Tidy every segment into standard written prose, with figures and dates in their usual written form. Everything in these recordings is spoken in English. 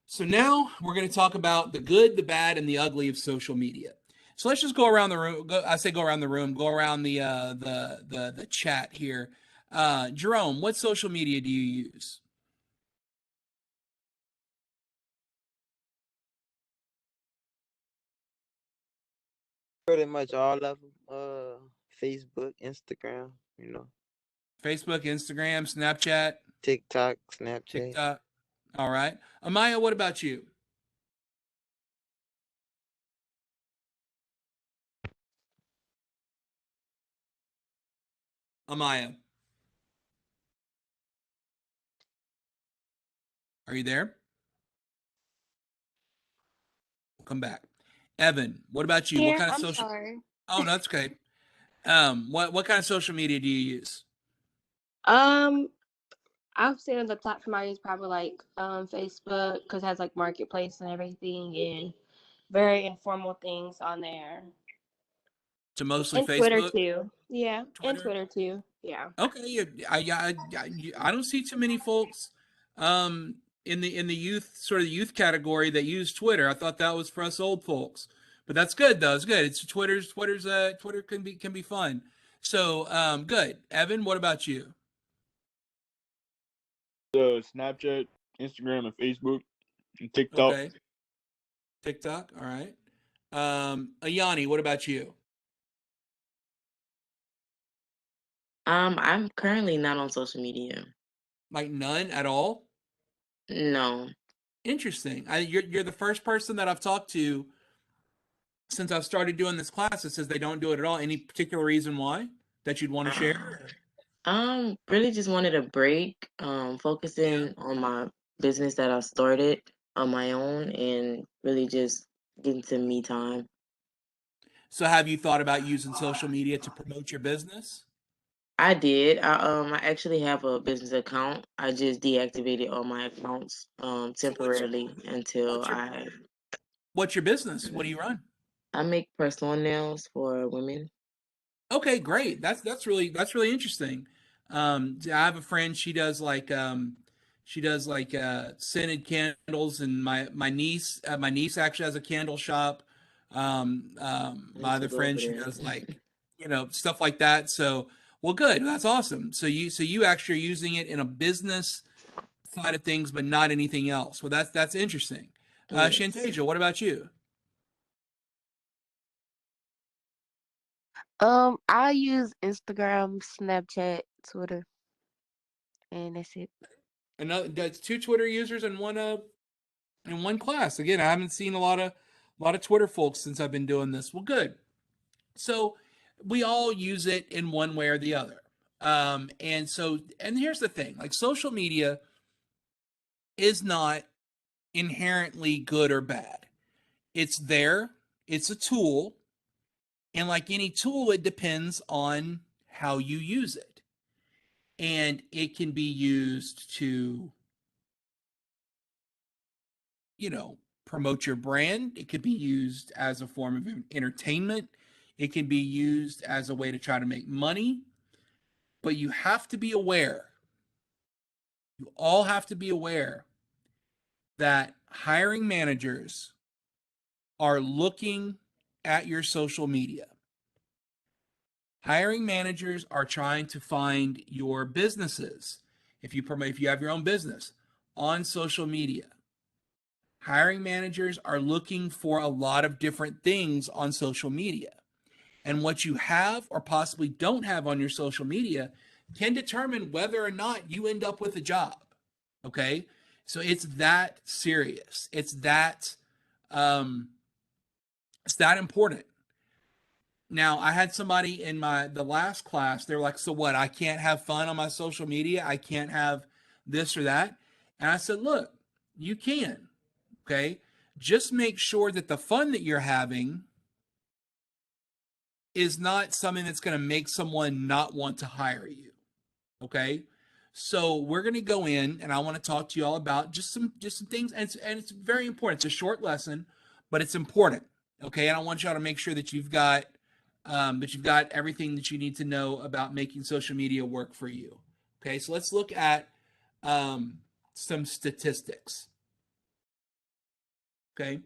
So now we're going to talk about the good, the bad, and the ugly of social media. So let's just go around the room. I say go around the room. Go around the chat here. Jerome, what social media do you use? Pretty much all of them. Facebook, Instagram, Facebook, Instagram, Snapchat, TikTok, Snapchat. TikTok. All right. Amaya, what about you? Amaya, are you there? We'll come back. Evan, what about you? What Here, kind of I'm social? sorry. Oh, that's okay. What kind of social media do you use? Um, I've seen the platform I use probably like Facebook because it has like marketplace and everything and very informal things on there. To mostly And Twitter Facebook, too. Yeah, and Twitter. Twitter too. Yeah. Okay, I don't see too many folks um, in the youth sort of the youth category that use Twitter. I thought that was for us old folks, but that's good though. It's good. It's Twitter can be fun. So good. Evan, what about you? Snapchat, Instagram, and Facebook, and TikTok. Okay, TikTok. All right. Ayani, what about you? I'm currently not on social media. Like none at all? No. Interesting. You're the first person that I've talked to since I've started doing this class that says they don't do it at all. Any particular reason why that you'd want to Uh, share? really just wanted a break, Yeah. focusing on my business that I started on my own and really just getting some me time. So have you thought about using social media to promote your business? I did. I actually have a business account. I just deactivated all my accounts So temporarily until what's your what's your business? What do you run? I make personal nails for women. Okay, great. That's really interesting. I have a friend. She does like scented candles, and my niece actually has a candle shop. I My need to other go friend, over she there. does like stuff like that. So well, good. That's awesome. So you actually are using it in a business side of things, but not anything else. Well, that's interesting. Yes. Shantasia, what about you? I use Instagram, Snapchat, Twitter, and that's it. Another that's two Twitter users and one in one class. Again, I haven't seen a lot of Twitter folks since I've been doing this. Well, good. So we all use it in one way or the other. And here's the thing: like social media is not inherently good or bad. It's there. It's a tool, and like any tool, it depends on how you use it. And it can be used to, you know, promote your brand. It could be used as a form of entertainment. It can be used as a way to try to make money. But you have to be aware, you all have to be aware that hiring managers are looking at your social media. Hiring managers are trying to find your businesses. If you have your own business on social media, hiring managers are looking for a lot of different things on social media. And what you have or possibly don't have on your social media can determine whether or not you end up with a job. Okay. So um, it's that important. Now, I had somebody in the last class, they're like, so what? I can't have fun on my social media. I can't have this or that. And I said, look, you can. Okay. Just make sure that the fun that you're having is not something that's going to make someone not want to hire you. Okay. So we're going to go in and I want to talk to you all about just some things. And it's very important. It's a short lesson, but it's important. Okay. And I want y'all to make sure that you've got everything that you need to know about making social media work for you. Okay. So let's look at some statistics. Okay.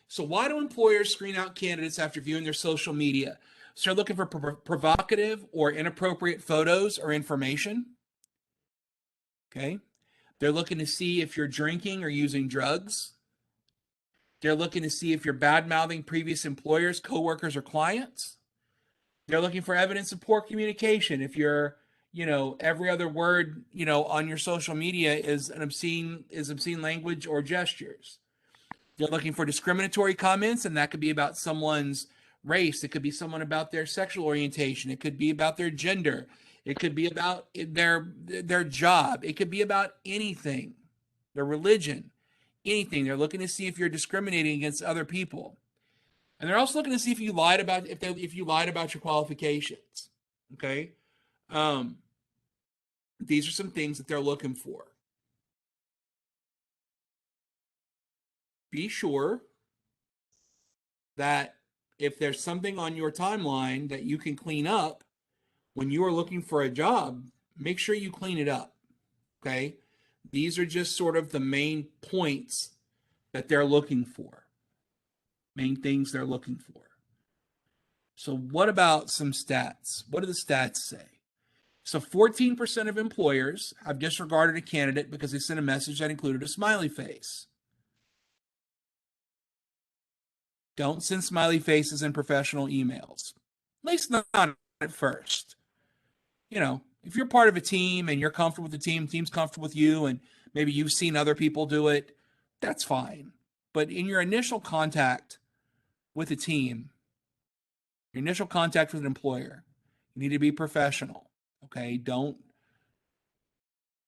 So why do employers screen out candidates after viewing their social media? So they're looking for provocative or inappropriate photos or information. Okay. They're looking to see if you're drinking or using drugs. They're looking to see if you're bad-mouthing previous employers, coworkers, or clients. They're looking for evidence of poor communication. If you're, every other word, on your social media is obscene language or gestures. They're looking for discriminatory comments, and that could be about someone's race. It could be someone about their sexual orientation. It could be about their gender. It could be about their job. It could be about anything, their religion, anything. They're looking to see if you're discriminating against other people. And they're also looking to see if you lied about your qualifications. Okay. These are some things that they're looking for. Be sure that if there's something on your timeline that you can clean up when you are looking for a job, make sure you clean it up. Okay. These are just sort of the main points that they're looking for. Main things they're looking for. So what about some stats? What do the stats say? So 14% of employers have disregarded a candidate because they sent a message that included a smiley face. Don't send smiley faces in professional emails. At least not at first. If you're part of a team and you're comfortable with the team's comfortable with you, and maybe you've seen other people do it, that's fine. But in your initial contact with a team, your initial contact with an employer, you need to be professional. Okay? Don't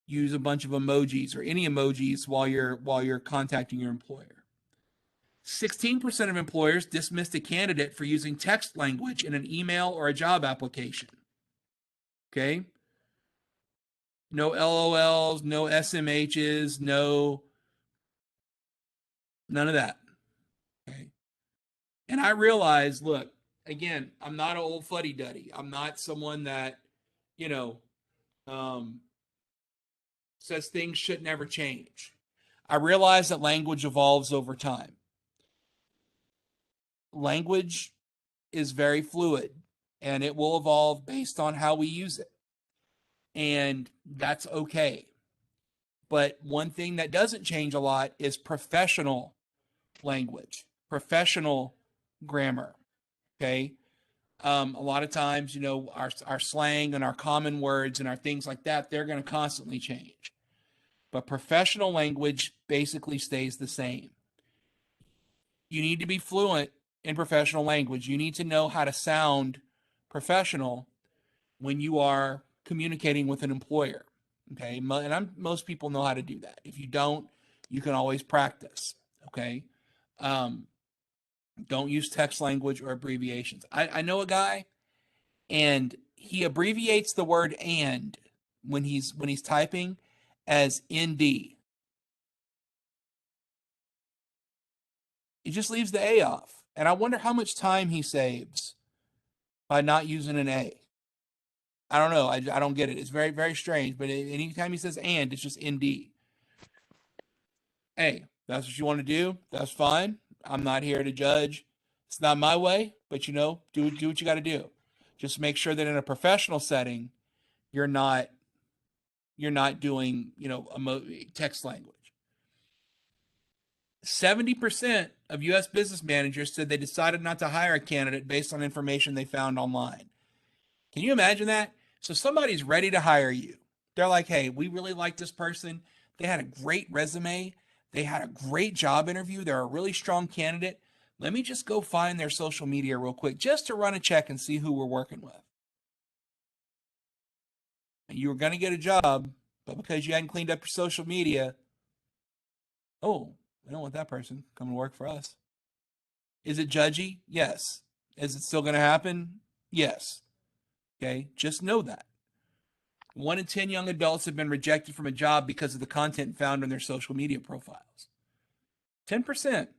use a bunch of emojis or any emojis while you're contacting your employer. 16% of employers dismissed a candidate for using text language in an email or a job application. Okay? No LOLs, no SMHs, none of that. Okay? And I realize, look, again, I'm not an old fuddy-duddy. I'm not someone that, says things should never change. I realize that language evolves over time. Language is very fluid, and it will evolve based on how we use it. And that's okay. But one thing that doesn't change a lot is professional language, professional grammar. Okay. A lot of times, our slang and our common words and our things like that, they're going to constantly change. But professional language basically stays the same. You need to be fluent in professional language. You need to know how to sound professional when you are communicating with an employer. Okay. And most people know how to do that. If you don't, you can always practice. Okay. Don't use text language or abbreviations. I know a guy, and he abbreviates the word "and" when he's typing as "nd." He just leaves the A off. And I wonder how much time he saves by not using an A. I don't know. I don't get it. It's very, very strange. But anytime he says "and," it's just "nd." Hey, that's what you want to do. That's fine. I'm not here to judge. It's not my way, but do what you got to do. Just make sure that in a professional setting, you're not doing, text language. 70% of U.S. business managers said they decided not to hire a candidate based on information they found online. Can you imagine that? So somebody's ready to hire you. They're like, hey, we really like this person. They had a great resume. They had a great job interview. They're a really strong candidate. Let me just go find their social media real quick just to run a check and see who we're working with. And you were going to get a job, but because you hadn't cleaned up your social media, oh, we don't want that person coming to work for us. Is it judgy? Yes. Is it still going to happen? Yes. Okay, just know that. 1 in 10 young adults have been rejected from a job because of the content found on their social media profiles. 10%.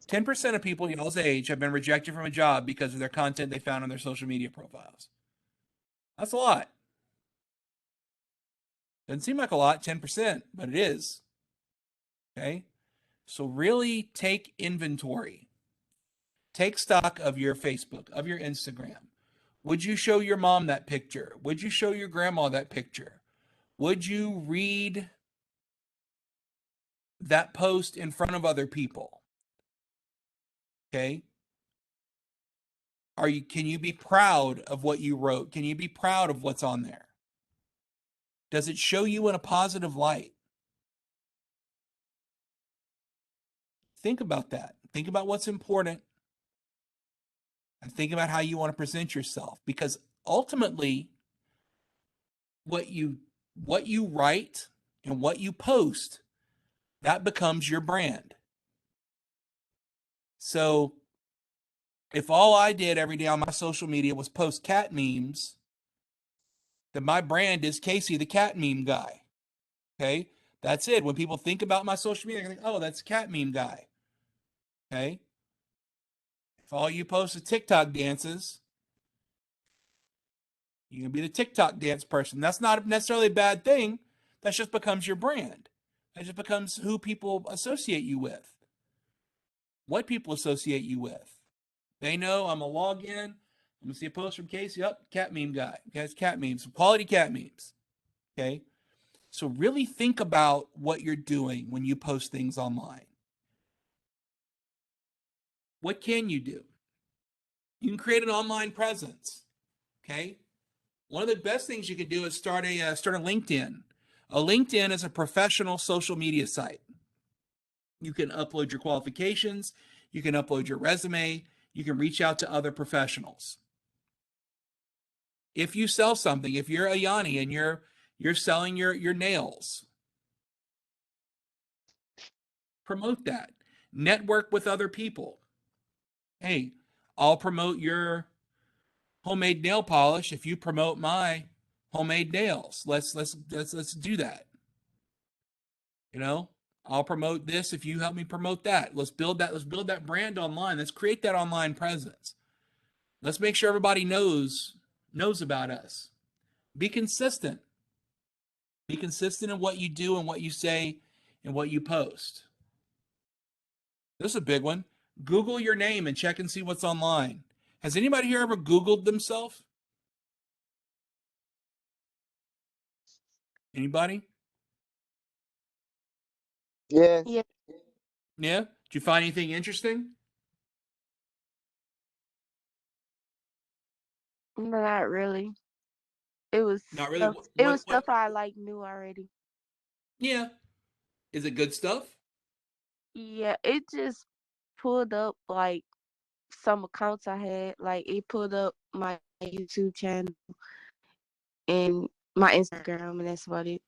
10% of people y'all's age have been rejected from a job because of their content they found on their social media profiles. That's a lot. Doesn't seem like a lot, 10%, but it is. Okay? So really take inventory. Take stock of your Facebook, of your Instagram. Would you show your mom that picture? Would you show your grandma that picture? Would you read that post in front of other people? Okay? Can you be proud of what you wrote? Can you be proud of what's on there? Does it show you in a positive light? Think about that. Think about what's important and think about how you want to present yourself, because ultimately what you write and what you post, that becomes your brand. So if all I did every day on my social media was post cat memes, then my brand is Casey the cat meme guy. Okay? That's it. When people think about my social media, they think, oh, that's a cat meme guy. Okay? If all you post is TikTok dances, you can be the TikTok dance person. That's not necessarily a bad thing. That just becomes your brand. That just becomes who people associate you with. What people associate you with. They know I'm a login. I'm going to see a post from Casey. Up, cat meme guy. Guys, cat memes. Quality cat memes. Okay? So really think about what you're doing when you post things online. What can you do? You can create an online presence. Okay? One of the best things you can do is start a LinkedIn. A LinkedIn is a professional social media site. You can upload your qualifications. You can upload your resume. You can reach out to other professionals. If you sell something, if you're a Yanni and you're selling your nails, promote that. Network with other people. Hey, I'll promote your homemade nail polish if you promote my homemade nails. Let's do that. You know, I'll promote this if you help me promote that. Let's build that brand online. Let's create that online presence. Let's make sure everybody knows about us. Be consistent. Be consistent in what you do and what you say and what you post. This is a big one. Google your name and check and see what's online. Has anybody here ever Googled themselves? Anybody? Yes. Yeah, Yeah? Did you find anything interesting? not really. It was Not really. stuff. It was stuff I like knew already. Yeah. Is it good stuff? Yeah, it just pulled up like some accounts I had. Like it pulled up my YouTube channel and my Instagram, and that's about it.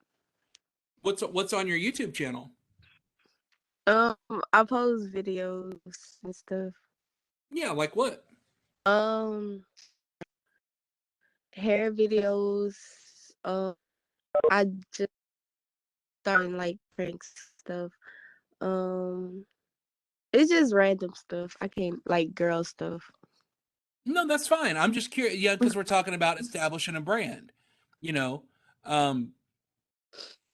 What's on your YouTube channel? Um, I post videos and stuff. Yeah, like what? Um, hair videos. Um, I just started like pranks stuff. Um, it's just random stuff. I can't like girl stuff. No, that's fine. I'm just curious. Yeah, because we're talking about establishing a brand, you know, um,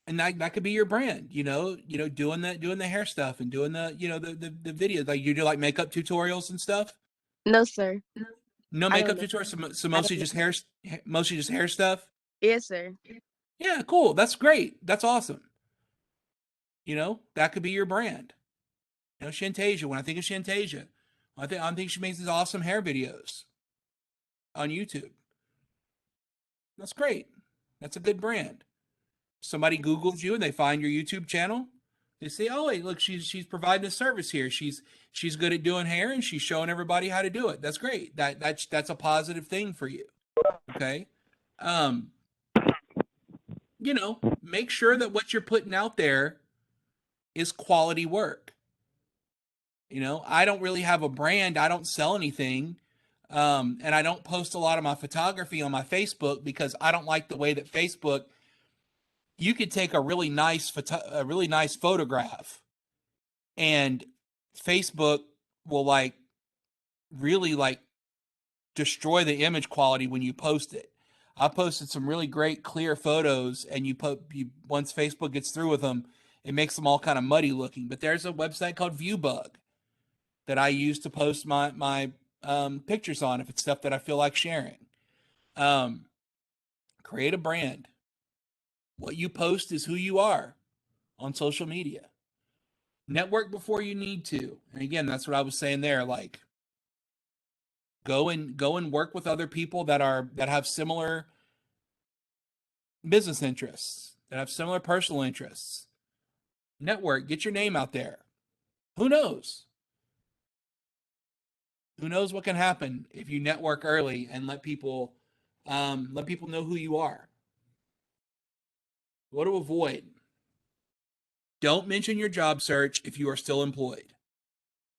and that could be your brand. Doing the hair stuff and doing the videos. Like you do like makeup tutorials and stuff. No, sir. No I don't makeup know. tutorials. So I don't mostly just hair stuff. Yes, sir. Yeah, cool. That's great. That's awesome. That could be your brand. Shantasia. When I think of Shantasia, I think she makes these awesome hair videos on YouTube. That's great. That's a good brand. Somebody Googles you and they find your YouTube channel. They say, "Oh, hey, look, she's providing a service here. She's good at doing hair and she's showing everybody how to do it." That's great. That's a positive thing for you. Okay. Um, make sure that what you're putting out there is quality work. I don't really have a brand. I don't sell anything. And I don't post a lot of my photography on my Facebook because I don't like the way that Facebook, you could take a really nice photograph and Facebook will really destroy the image quality when you post it. I posted some really great clear photos and once Facebook gets through with them, it makes them all kind of muddy looking. But there's a website called Viewbug that I use to post my pictures on if it's stuff that I feel like sharing. Create a brand. What you post is who you are on social media. Network before you need to. And again, that's what I was saying there. Like, go and work with other people that have similar business interests, that have similar personal interests. Network, get your name out there. Who knows? Who knows what can happen if you network early and let people know who you are. What to avoid? Don't mention your job search if you are still employed.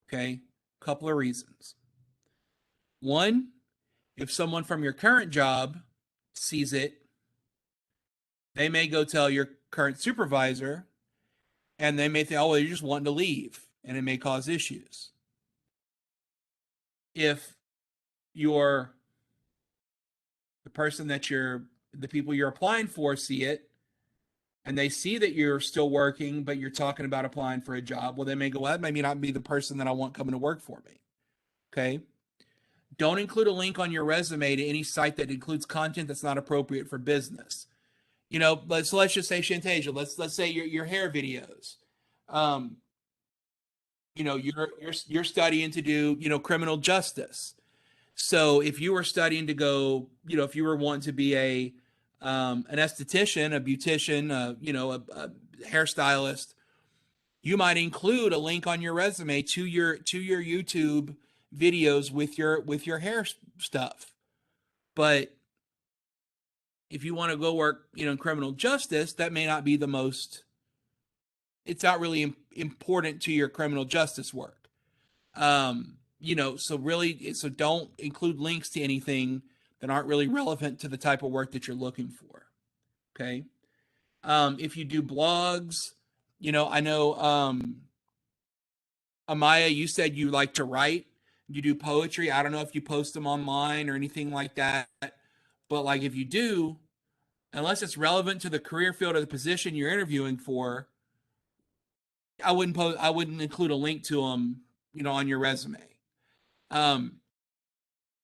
Okay? Couple of reasons. One, if someone from your current job sees it, they may go tell your current supervisor, and they may think, oh, well, you're just wanting to leave, and it may cause issues. If the people you're applying for see it, and they see that you're still working, but you're talking about applying for a job, well, they may go, well, that may not be the person that I want coming to work for me. Okay? Don't include a link on your resume to any site that includes content that's not appropriate for business. You know, let's just say, Shantasia, let's say your hair videos. You know, you're studying to do, you know, criminal justice. So if you were studying to go, you know, if you were wanting to be an esthetician, a beautician, you know, a hairstylist, you might include a link on your resume to your YouTube videos with your hair stuff. But if you want to go work, you know, in criminal justice, that may not be it's not really important to your criminal justice work. You know, so don't include links to anything that aren't really relevant to the type of work that you're looking for. Okay. If you do blogs, you know, I know, Amaya, you said you like to write, you do poetry. I don't know if you post them online or anything like that, but like, if you do, unless it's relevant to the career field or the position you're interviewing for, I wouldn't include a link to them, you know, on your resume.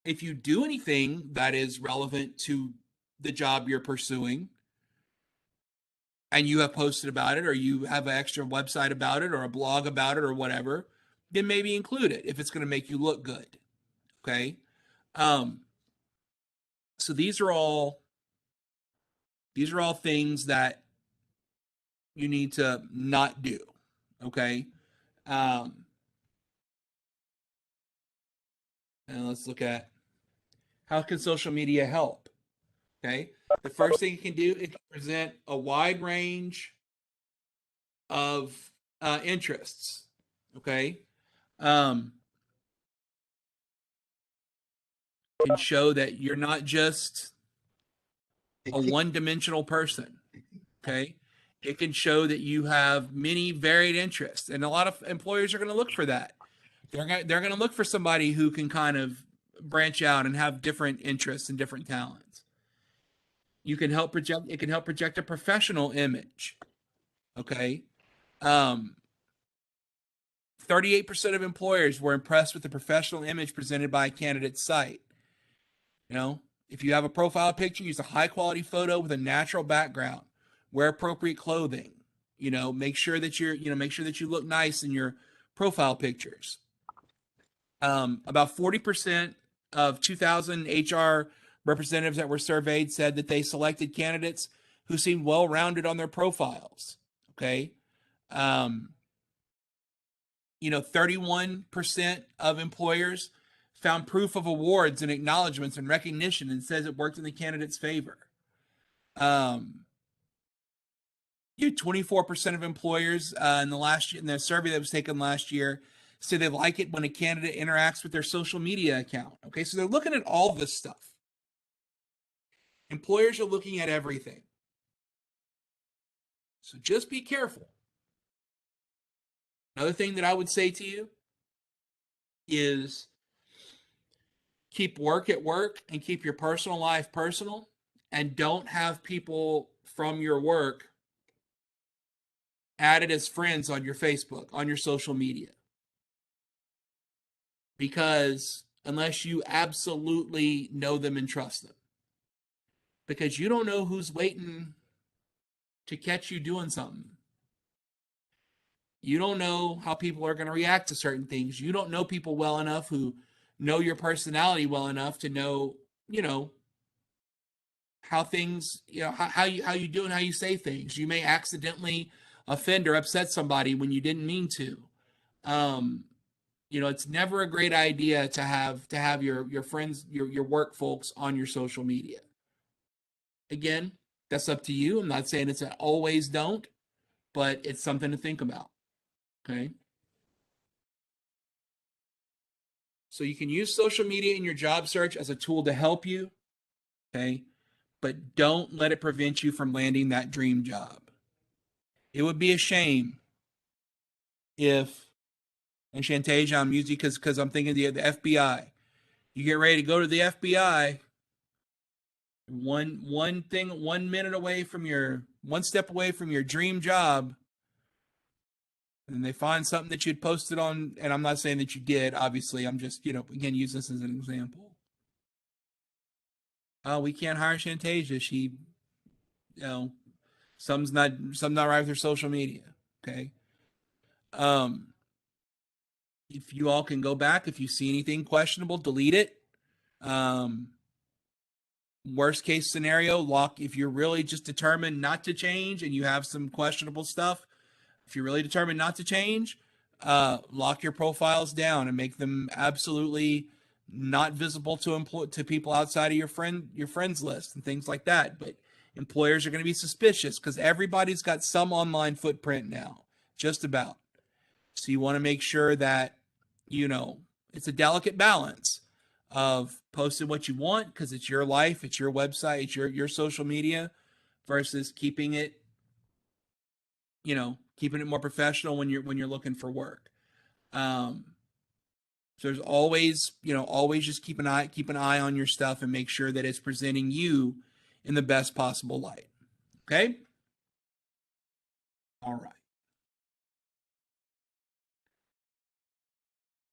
If you do anything that is relevant to the job you're pursuing, and you have posted about it, or you have an extra website about it, or a blog about it, or whatever, then maybe include it if it's going to make you look good. Okay. So these are all things that you need to not do. Okay. And let's look at how can social media help. Okay. The first thing it can do, it can present a wide range of interests. Okay. Can show that you're not just a one-dimensional person. Okay. It can show that you have many varied interests, and a lot of employers are going to look for that. They're going to look for somebody who can kind of branch out and have different interests and different talents. It can help project a professional image. Okay. 38% of employers were impressed with the professional image presented by a candidate's site. You know, if you have a profile picture, use a high quality photo with a natural background. Wear appropriate clothing. You know, make sure that you look nice in your profile pictures. About 40% of 2,000 HR representatives that were surveyed said that they selected candidates who seemed well-rounded on their profiles. Okay. 31% of employers found proof of awards and acknowledgments and recognition and says it worked in the candidate's favor. 24% of employers in the survey that was taken last year say they like it when a candidate interacts with their social media account. Okay, so they're looking at all this stuff. Employers are looking at everything. So just be careful. Another thing that I would say to you is keep work at work and keep your personal life personal, and don't have people from your work added as friends on your Facebook, on your social media. Because unless you absolutely know them and trust them. Because you don't know who's waiting to catch you doing something. You don't know how people are going to react to certain things. You don't know people well enough who know your personality well enough to know, how things, how you do and how you say things. You may accidentally offend or upset somebody when you didn't mean to. It's never a great idea to have your friends, your work folks on your social media. Again, that's up to you. I'm not saying it's an always don't, but it's something to think about. Okay. So you can use social media in your job search as a tool to help you. Okay. But don't let it prevent you from landing that dream job. It would be a shame if, and Shantasia, I'm using because I'm thinking the FBI. You get ready to go to the FBI, one step away from your dream job, and they find something that you'd posted on, and I'm not saying that you did, obviously, I'm just, again, use this as an example. Oh, we can't hire Shantasia. She, something's not right with her social media. Okay. If you all can go back, if you see anything questionable, delete it. Worst case scenario, if you're really just determined not to change and you have some questionable stuff, if you're really determined not to change, lock your profiles down and make them absolutely not visible to people outside of your friends list and things like that. But employers are going to be suspicious because everybody's got some online footprint now, just about. So you want to make sure that, it's a delicate balance of posting what you want because it's your life, it's your website, it's your social media, versus keeping it more professional when you're looking for work. So there's always just keep an eye on your stuff and make sure that it's presenting you in the best possible light. Okay? All right.